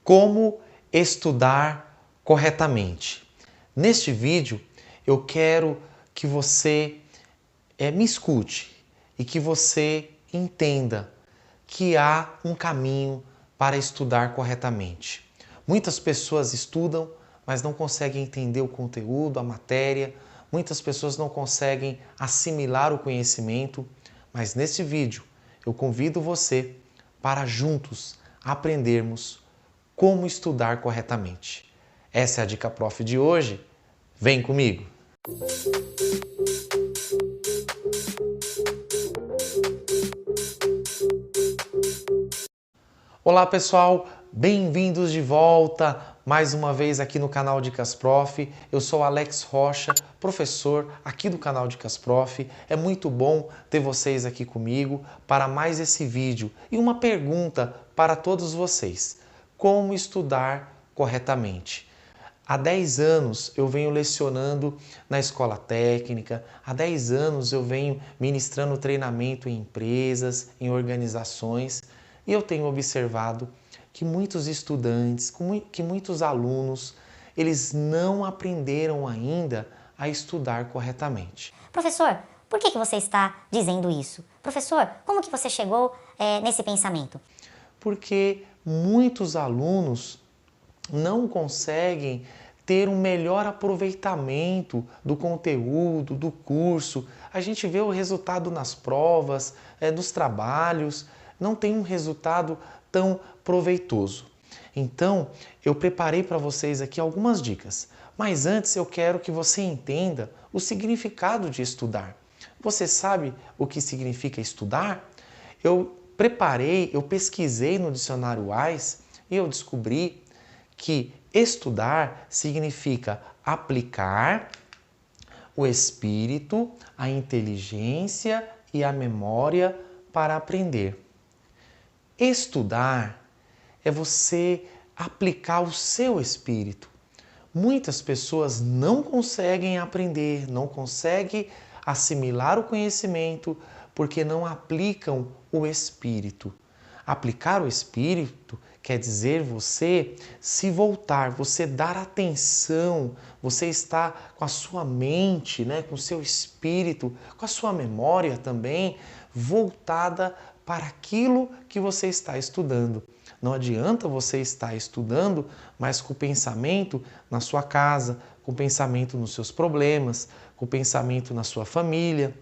Como estudar corretamente. Neste vídeo eu quero que você me escute e que você entenda que há um caminho para estudar corretamente. Muitas pessoas estudam, mas não conseguem entender o conteúdo, a matéria. Muitas pessoas não conseguem assimilar o conhecimento, mas neste vídeo eu convido você para juntos aprendermos como estudar corretamente. Essa é a Dica Prof de hoje. Vem comigo! Olá pessoal, bem-vindos de volta mais uma vez aqui no canal Dicas Prof. Eu sou Alex Rocha, professor aqui do canal Dicas Prof. É muito bom ter vocês aqui comigo para mais esse vídeo. E uma pergunta para todos vocês: como estudar corretamente? Há 10 anos eu venho lecionando na escola técnica, há 10 anos eu venho ministrando treinamento em empresas, em organizações, e eu tenho observado que muitos estudantes, que muitos alunos, eles não aprenderam ainda a estudar corretamente. Professor, por que você está dizendo isso? Professor, como que você chegou nesse pensamento? Porque muitos alunos não conseguem ter um melhor aproveitamento do conteúdo, do curso. A gente vê o resultado nas provas, nos trabalhos, não tem um resultado tão proveitoso. Então, eu preparei para vocês aqui algumas dicas. Mas antes eu quero que você entenda o significado de estudar. Você sabe o que significa estudar? Eu pesquisei no dicionário Wise e eu descobri que estudar significa aplicar o espírito, a inteligência e a memória para aprender. Estudar é você aplicar o seu espírito. Muitas pessoas não conseguem aprender, não conseguem assimilar o conhecimento porque não aplicam o espírito. Aplicar o espírito quer dizer você se voltar, você dar atenção, você está com a sua mente, com o seu espírito, com a sua memória também voltada para aquilo que você está estudando. Não adianta você estar estudando, mas com o pensamento na sua casa, com o pensamento nos seus problemas, com o pensamento na sua família,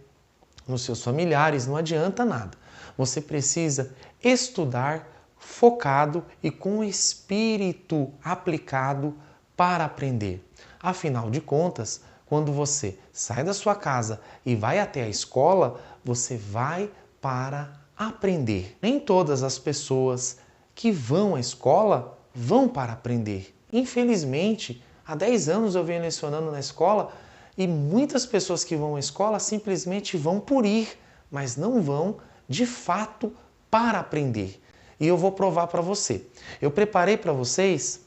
nos seus familiares, não adianta nada. Você precisa estudar focado e com o espírito aplicado para aprender. Afinal de contas, quando você sai da sua casa e vai até a escola, você vai para aprender. Nem todas as pessoas que vão à escola vão para aprender. Infelizmente, há 10 anos eu venho lecionando na escola e muitas pessoas que vão à escola simplesmente vão por ir, mas não vão de fato para aprender. E eu vou provar para você. Eu preparei para vocês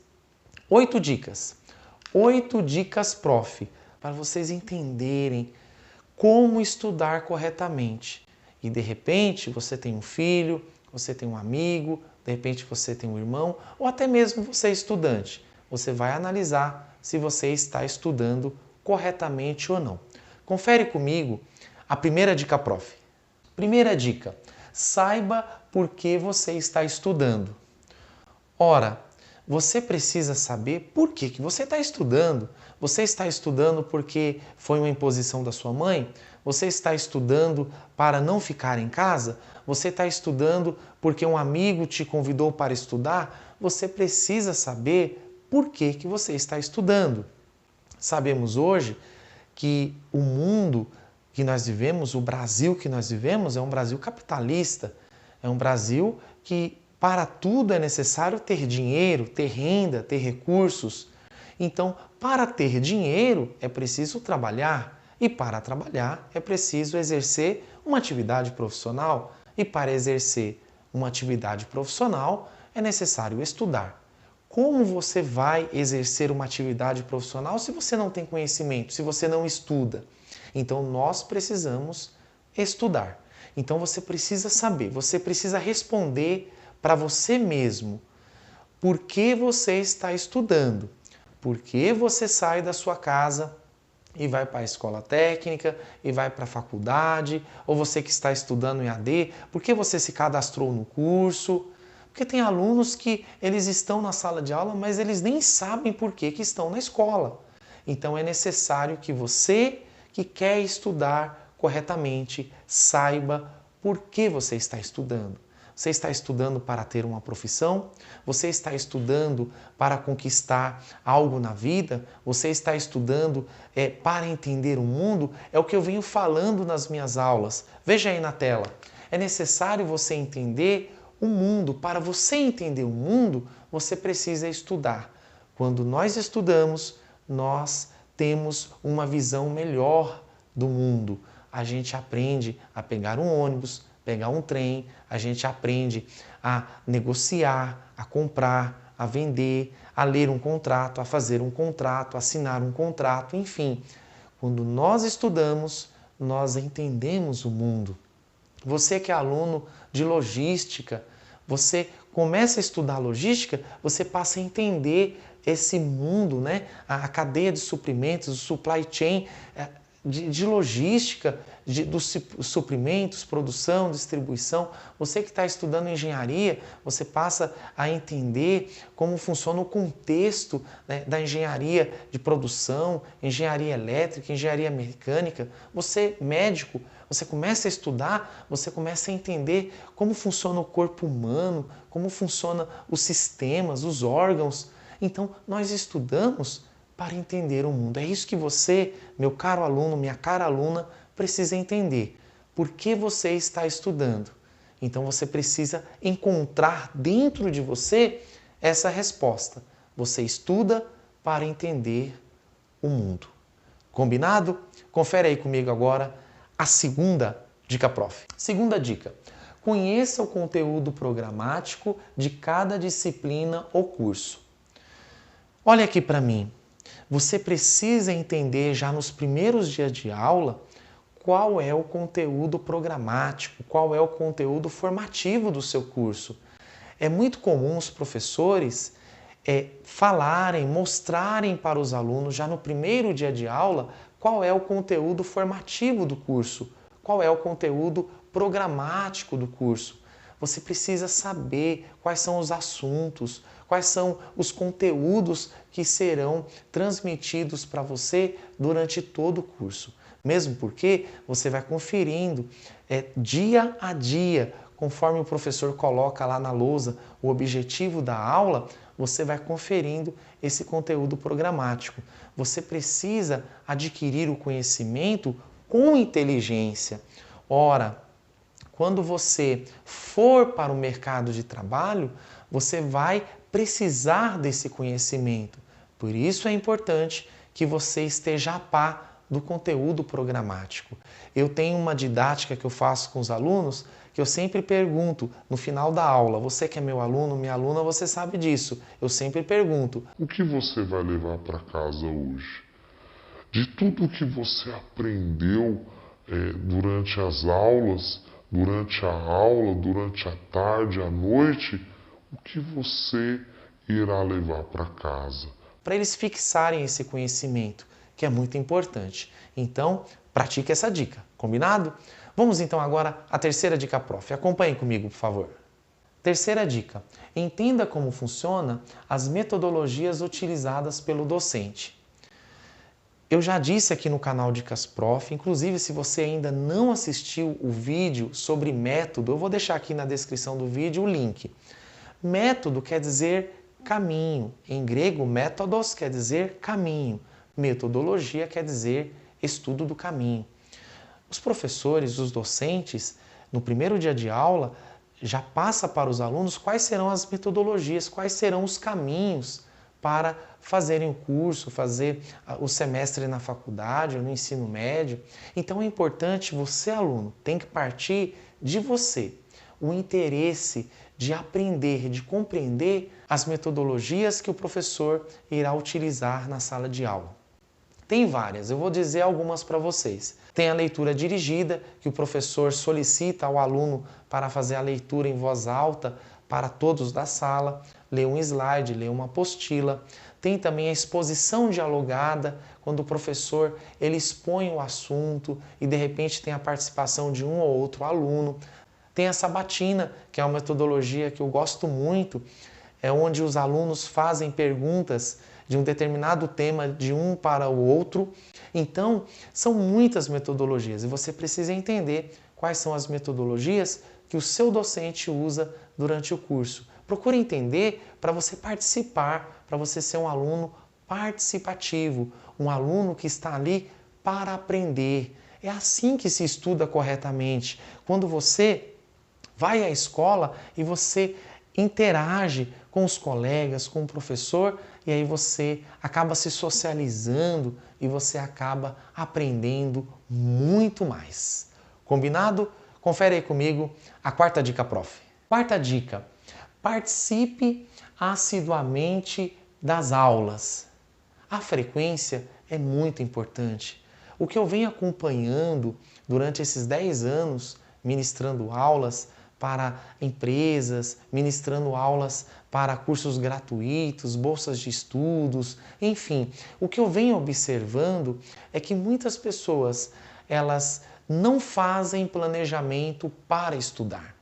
8 dicas. 8 dicas prof, para vocês entenderem como estudar corretamente. E de repente você tem um filho, você tem um amigo, de repente você tem um irmão, ou até mesmo você é estudante. Você vai analisar se você está estudando corretamente ou não. Confere comigo a primeira dica prof. Primeira dica: saiba por que você está estudando. Ora, você precisa saber por que você está estudando. Você está estudando porque foi uma imposição da sua mãe? Você está estudando para não ficar em casa? Você está estudando porque um amigo te convidou para estudar? Você precisa saber por que você está estudando. Sabemos hoje que o mundo que nós vivemos, o Brasil que nós vivemos, é um Brasil capitalista. É um Brasil que para tudo é necessário ter dinheiro, ter renda, ter recursos. Então, para ter dinheiro é preciso trabalhar. E para trabalhar é preciso exercer uma atividade profissional. E para exercer uma atividade profissional é necessário estudar. Como você vai exercer uma atividade profissional se você não tem conhecimento, se você não estuda? Então, nós precisamos estudar. Então, você precisa saber, você precisa responder para você mesmo por que você está estudando. Por que você sai da sua casa e vai para a escola técnica, e vai para a faculdade, ou você que está estudando em AD, por que você se cadastrou no curso? Porque tem alunos que eles estão na sala de aula, mas eles nem sabem por que estão na escola. Então é necessário que você que quer estudar corretamente saiba por que você está estudando. Você está estudando para ter uma profissão? Você está estudando para conquistar algo na vida? Você está estudando para entender o mundo? É o que eu venho falando nas minhas aulas. Veja aí na tela. É necessário você entender o mundo. Para você entender o mundo, você precisa estudar. Quando nós estudamos, nós temos uma visão melhor do mundo. A gente aprende a pegar um ônibus, pegar um trem, a gente aprende a negociar, a comprar, a vender, a ler um contrato, a fazer um contrato, a assinar um contrato, enfim. Quando nós estudamos, nós entendemos o mundo. Você que é aluno de logística, você começa a estudar logística, você passa a entender esse mundo, né? A cadeia de suprimentos, o supply chain, de logística, dos suprimentos, produção, distribuição. Você que está estudando engenharia, você passa a entender como funciona o contexto, né, da engenharia de produção, engenharia elétrica, engenharia mecânica. Você, médico, você começa a estudar, você começa a entender como funciona o corpo humano, como funcionam os sistemas, os órgãos. Então, nós estudamos para entender o mundo. É isso que você, meu caro aluno, minha cara aluna, precisa entender. Por que você está estudando? Então você precisa encontrar dentro de você essa resposta. Você estuda para entender o mundo. Combinado? Confere aí comigo agora a segunda dica, prof. Segunda dica. Conheça o conteúdo programático de cada disciplina ou curso. Olha aqui para mim. Você precisa entender já nos primeiros dias de aula qual é o conteúdo programático, qual é o conteúdo formativo do seu curso. É muito comum os professores falarem, mostrarem para os alunos já no primeiro dia de aula qual é o conteúdo formativo do curso, qual é o conteúdo programático do curso. Você precisa saber quais são os assuntos, quais são os conteúdos que serão transmitidos para você durante todo o curso. Mesmo porque você vai conferindo dia a dia, conforme o professor coloca lá na lousa o objetivo da aula, você vai conferindo esse conteúdo programático. Você precisa adquirir o conhecimento com inteligência. Ora, quando você for para o mercado de trabalho, você vai precisar desse conhecimento. Por isso é importante que você esteja a par do conteúdo programático. Eu tenho uma didática que eu faço com os alunos, que eu sempre pergunto no final da aula, você que é meu aluno, minha aluna, você sabe disso. Eu sempre pergunto: o que você vai levar para casa hoje? De tudo que você aprendeu durante as aulas, durante a aula, durante a tarde, à noite, o que você irá levar para casa? Para eles fixarem esse conhecimento, que é muito importante. Então, pratique essa dica, combinado? Vamos então agora à terceira dica, prof. Acompanhe comigo, por favor. Terceira dica. Entenda como funcionam as metodologias utilizadas pelo docente. Eu já disse aqui no canal Dicas Prof, inclusive se você ainda não assistiu o vídeo sobre método, eu vou deixar aqui na descrição do vídeo o link. Método quer dizer caminho. Em grego, métodos quer dizer caminho. Metodologia quer dizer estudo do caminho. Os professores, os docentes, no primeiro dia de aula, já passa para os alunos quais serão as metodologias, quais serão os caminhos para fazerem o curso, fazer o semestre na faculdade ou no ensino médio. Então é importante, você aluno, tem que partir de você, o interesse de aprender, de compreender as metodologias que o professor irá utilizar na sala de aula. Tem várias, eu vou dizer algumas para vocês. Tem a leitura dirigida, que o professor solicita ao aluno para fazer a leitura em voz alta para todos da sala, lê um slide, lê uma apostila. Tem também a exposição dialogada, quando o professor ele expõe o assunto e de repente tem a participação de um ou outro aluno. Tem a sabatina, que é uma metodologia que eu gosto muito, é onde os alunos fazem perguntas de um determinado tema de um para o outro. Então, são muitas metodologias e você precisa entender quais são as metodologias que o seu docente usa durante o curso. Procure entender para você participar, para você ser um aluno participativo, um aluno que está ali para aprender. É assim que se estuda corretamente. Quando você vai à escola e você interage com os colegas, com o professor, e aí você acaba se socializando e você acaba aprendendo muito mais. Combinado? Confere aí comigo a quarta dica, prof. Quarta dica: participe assiduamente das aulas. A frequência é muito importante. O que eu venho acompanhando durante esses 10 anos, ministrando aulas para empresas, ministrando aulas para cursos gratuitos, bolsas de estudos, enfim, o que eu venho observando é que muitas pessoas, elas não fazem planejamento para estudar.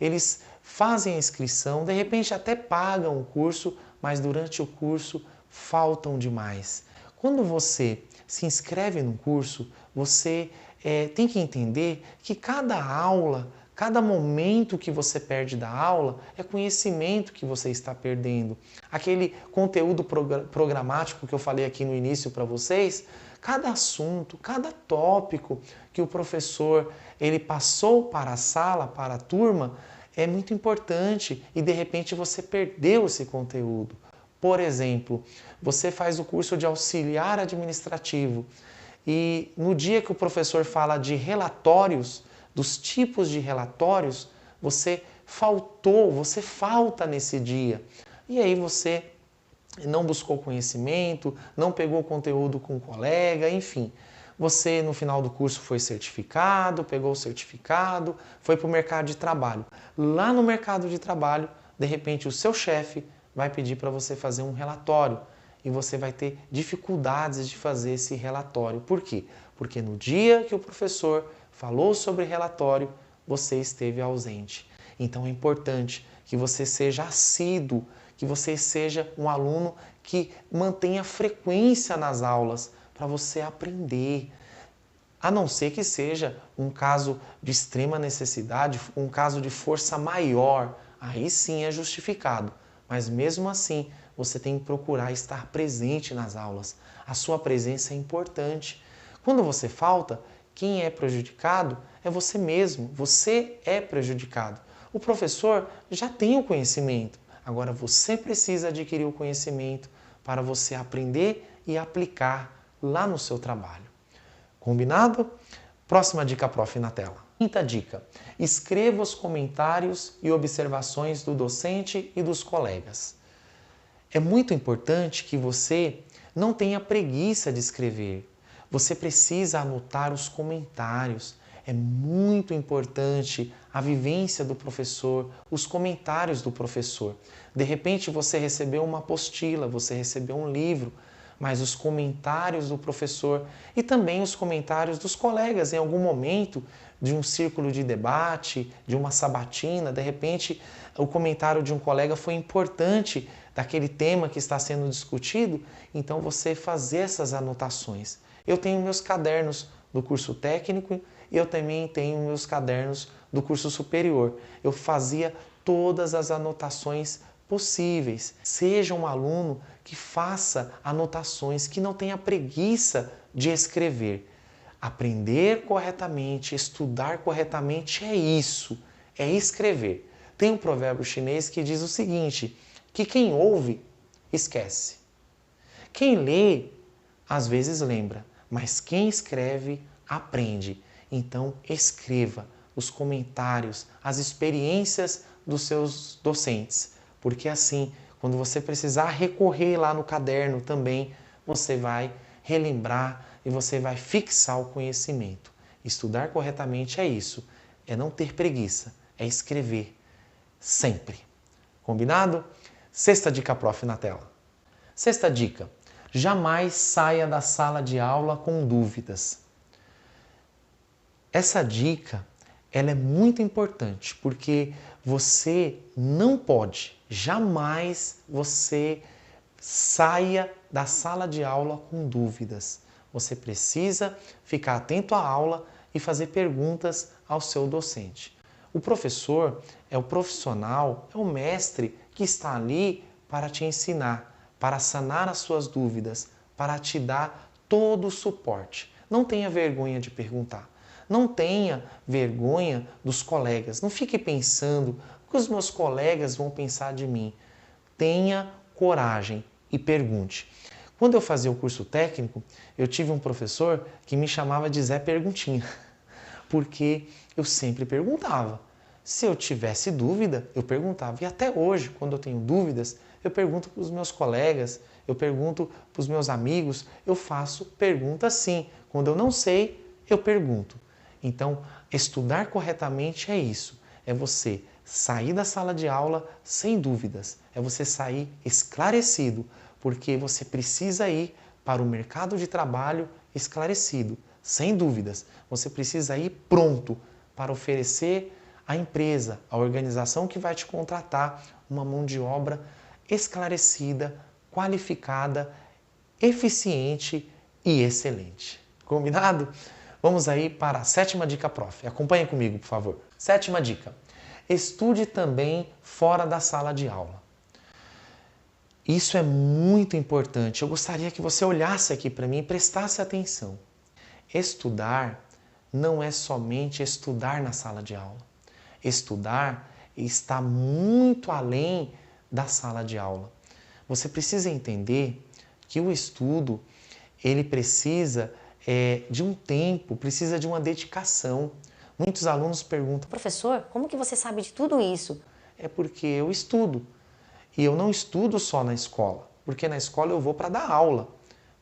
Eles fazem a inscrição, de repente até pagam o curso, mas durante o curso faltam demais. Quando você se inscreve num curso, você tem que entender que cada aula, cada momento que você perde da aula é conhecimento que você está perdendo. Aquele conteúdo programático que eu falei aqui no início para vocês, cada assunto, cada tópico que o professor ele passou para a sala, para a turma, é muito importante e de repente você perdeu esse conteúdo. Por exemplo, você faz o curso de auxiliar administrativo e no dia que o professor fala de relatórios, dos tipos de relatórios, você falta nesse dia. E aí você não buscou conhecimento, não pegou o conteúdo com o colega, enfim. Você no final do curso foi certificado, pegou o certificado, foi para o mercado de trabalho. Lá no mercado de trabalho, de repente o seu chefe vai pedir para você fazer um relatório e você vai ter dificuldades de fazer esse relatório. Por quê? Porque no dia que o professor falou sobre relatório, você esteve ausente. Então é importante que você seja assíduo, que você seja um aluno que mantenha frequência nas aulas para você aprender. A não ser que seja um caso de extrema necessidade, um caso de força maior, aí sim é justificado. Mas mesmo assim, você tem que procurar estar presente nas aulas. A sua presença é importante. Quando você falta, quem é prejudicado é você mesmo. Você é prejudicado. O professor já tem o conhecimento. Agora você precisa adquirir o conhecimento para você aprender e aplicar lá no seu trabalho. Combinado? Próxima dica, prof, na tela. Quinta dica: escreva os comentários e observações do docente e dos colegas. É muito importante que você não tenha preguiça de escrever. Você precisa anotar os comentários. É muito importante a vivência do professor, os comentários do professor. De repente você recebeu uma apostila, você recebeu um livro, mas os comentários do professor e também os comentários dos colegas em algum momento de um círculo de debate, de uma sabatina, de repente o comentário de um colega foi importante daquele tema que está sendo discutido, então você fazer essas anotações. Eu tenho meus cadernos do curso técnico e eu também tenho meus cadernos do curso superior. Eu fazia todas as anotações possíveis. Seja um aluno que faça anotações, que não tenha preguiça de escrever. Aprender corretamente, estudar corretamente é isso, é escrever. Tem um provérbio chinês que diz o seguinte, que quem ouve, esquece. Quem lê, às vezes lembra, mas quem escreve, aprende. Então, escreva os comentários, as experiências dos seus docentes, porque assim, quando você precisar recorrer lá no caderno também, você vai relembrar e você vai fixar o conhecimento. Estudar corretamente é isso, é não ter preguiça, é escrever sempre. Combinado? Sexta dica, prof, na tela. Sexta dica: jamais saia da sala de aula com dúvidas. Essa dica, ela é muito importante, porque você não pode, jamais você saia da sala de aula com dúvidas. Você precisa ficar atento à aula e fazer perguntas ao seu docente. O professor é o profissional, é o mestre que está ali para te ensinar, para sanar as suas dúvidas, para te dar todo o suporte. Não tenha vergonha de perguntar. Não tenha vergonha dos colegas. Não fique pensando o que os meus colegas vão pensar de mim. Tenha coragem e pergunte. Quando eu fazia o curso técnico, eu tive um professor que me chamava de Zé Perguntinha, porque eu sempre perguntava. Se eu tivesse dúvida, eu perguntava. E até hoje, quando eu tenho dúvidas, eu pergunto para os meus colegas, eu pergunto para os meus amigos, eu faço perguntas sim. Quando eu não sei, eu pergunto. Então, estudar corretamente é isso. É você sair da sala de aula sem dúvidas. É você sair esclarecido, porque você precisa ir para o mercado de trabalho esclarecido, sem dúvidas. Você precisa ir pronto para oferecer à empresa, à organização que vai te contratar, uma mão de obra esclarecida, qualificada, eficiente e excelente. Combinado? Vamos aí para a sétima dica, prof. Acompanhe comigo, por favor. Sétima dica: estude também fora da sala de aula. Isso é muito importante. Eu gostaria que você olhasse aqui para mim e prestasse atenção. Estudar não é somente estudar na sala de aula. Estudar está muito além da sala de aula. Você precisa entender que o estudo, ele precisa de um tempo, precisa de uma dedicação. Muitos alunos perguntam: Professor, como que você sabe de tudo isso? É porque eu estudo. E eu não estudo só na escola, porque na escola eu vou para dar aula,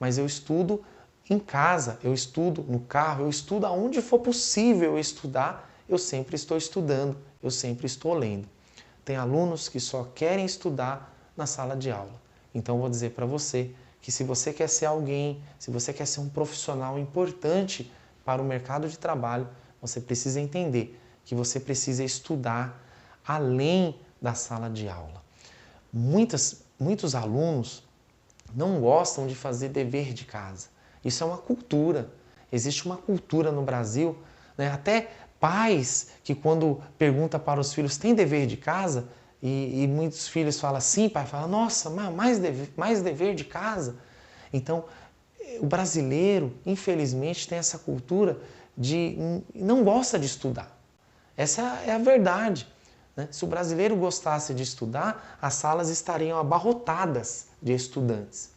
mas eu estudo em casa, eu estudo no carro, eu estudo aonde for possível eu estudar, eu sempre estou estudando, eu sempre estou lendo. Tem alunos que só querem estudar na sala de aula. Então eu vou dizer para você que se você quer ser alguém, se você quer ser um profissional importante para o mercado de trabalho, você precisa entender que você precisa estudar além da sala de aula. Muitos alunos não gostam de fazer dever de casa. Isso é uma cultura. Existe uma cultura no Brasil, né? Até pais que quando perguntam para os filhos, tem dever de casa? E muitos filhos falam sim, pai fala, nossa, mais dever de casa? Então, o brasileiro, infelizmente, tem essa cultura de não gosta de estudar. Essa é a verdade. Se o brasileiro gostasse de estudar, as salas estariam abarrotadas de estudantes.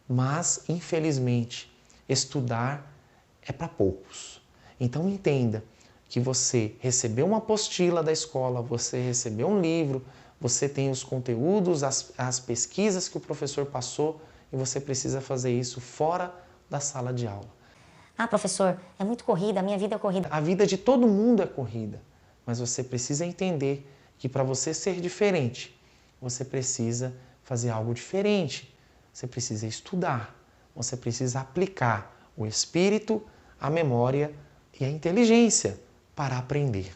Mas, infelizmente, estudar é para poucos. Então entenda que você recebeu uma apostila da escola, você recebeu um livro, você tem os conteúdos, as pesquisas que o professor passou e você precisa fazer isso fora da sala de aula. Ah, professor, é muito corrida, a minha vida é corrida. A vida de todo mundo é corrida. Mas você precisa entender que para você ser diferente, você precisa fazer algo diferente. Você precisa estudar, você precisa aplicar o espírito, a memória e a inteligência para aprender.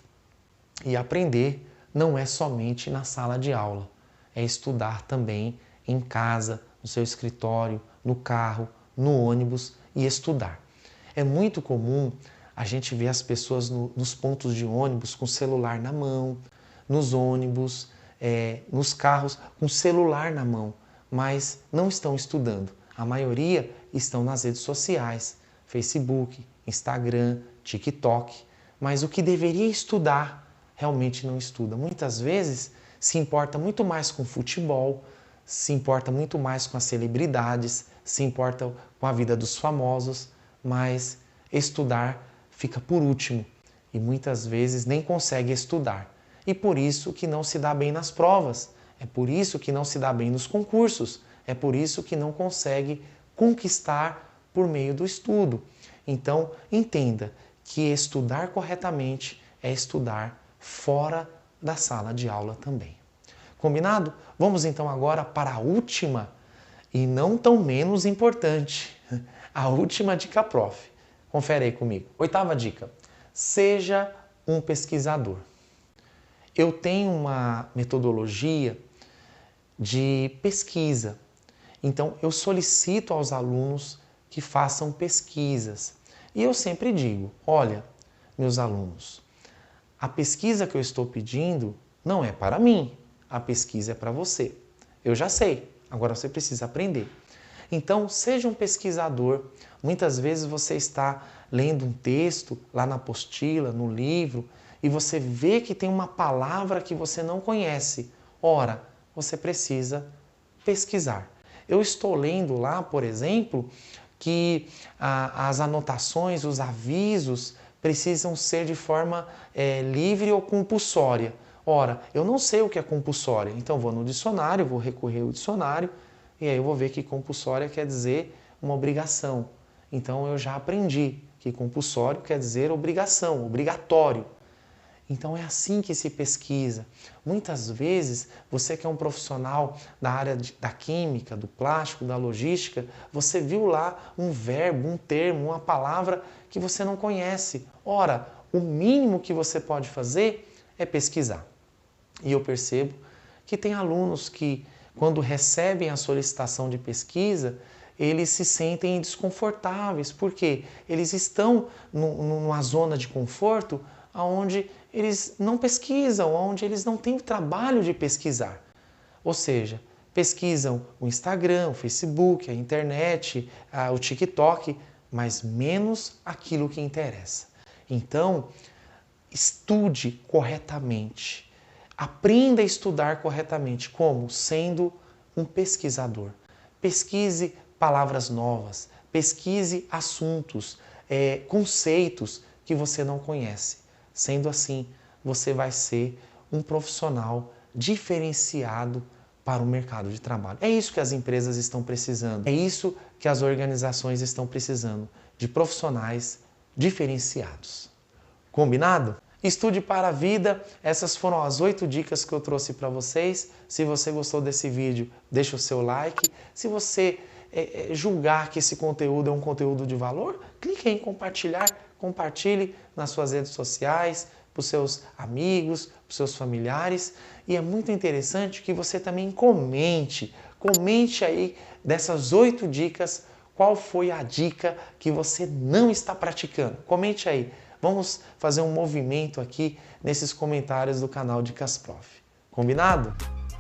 E aprender não é somente na sala de aula, é estudar também em casa, no seu escritório, no carro, no ônibus e estudar. É muito comum a gente vê as pessoas nos pontos de ônibus com o celular na mão, nos ônibus, nos carros com o celular na mão, mas não estão estudando. A maioria estão nas redes sociais, Facebook, Instagram, TikTok, mas o que deveria estudar realmente não estuda. Muitas vezes se importa muito mais com futebol, se importa muito mais com as celebridades, se importa com a vida dos famosos, mas estudar fica por último e muitas vezes nem consegue estudar. E por isso que não se dá bem nas provas, é por isso que não se dá bem nos concursos, é por isso que não consegue conquistar por meio do estudo. Então, entenda que estudar corretamente é estudar fora da sala de aula também. Combinado? Vamos então agora para a última e não tão menos importante, a última dica prof. Confere aí comigo. 8ª dica, seja um pesquisador. Eu tenho uma metodologia de pesquisa, então eu solicito aos alunos que façam pesquisas. E eu sempre digo, olha, meus alunos, a pesquisa que eu estou pedindo não é para mim, a pesquisa é para você. Eu já sei, agora você precisa aprender. Então, seja um pesquisador. Muitas vezes você está lendo um texto lá na apostila, no livro, e você vê que tem uma palavra que você não conhece. Ora, você precisa pesquisar. Eu estou lendo lá, por exemplo, que as anotações, os avisos precisam ser de forma livre ou compulsória. Ora, eu não sei o que é compulsória, então vou no dicionário, vou recorrer ao dicionário e aí eu vou ver que compulsória quer dizer uma obrigação. Então eu já aprendi que compulsório quer dizer obrigação, obrigatório. Então é assim que se pesquisa. Muitas vezes, você que é um profissional da área da química, do plástico, da logística, você viu lá um verbo, um termo, uma palavra que você não conhece. Ora, o mínimo que você pode fazer é pesquisar. E eu percebo que tem alunos que, quando recebem a solicitação de pesquisa, eles se sentem desconfortáveis, porque eles estão numa zona de conforto onde eles não pesquisam, onde eles não têm o trabalho de pesquisar. Ou seja, pesquisam o Instagram, o Facebook, a internet, o TikTok, mas menos aquilo que interessa. Então, estude corretamente. Aprenda a estudar corretamente. Como? Sendo um pesquisador. Pesquise palavras novas, pesquise assuntos, conceitos que você não conhece. Sendo assim, você vai ser um profissional diferenciado para o mercado de trabalho. É isso que as empresas estão precisando. É isso que as organizações estão precisando, de profissionais diferenciados. Combinado? Estude para a vida. Essas foram as 8 dicas que eu trouxe para vocês. Se você gostou desse vídeo, deixa o seu like. Se você julgar que esse conteúdo é um conteúdo de valor, clique em compartilhar. Compartilhe nas suas redes sociais, para os seus amigos, para os seus familiares. E é muito interessante que você também comente. Comente aí dessas 8 dicas, qual foi a dica que você não está praticando. Comente aí. Vamos fazer um movimento aqui nesses comentários do canal Dicas Prof. Combinado?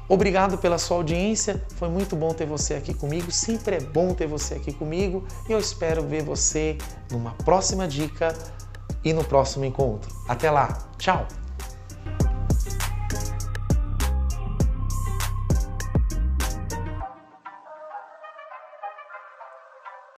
Obrigado pela sua audiência, foi muito bom ter você aqui comigo, sempre é bom ter você aqui comigo e eu espero ver você numa próxima dica e no próximo encontro. Até lá, tchau!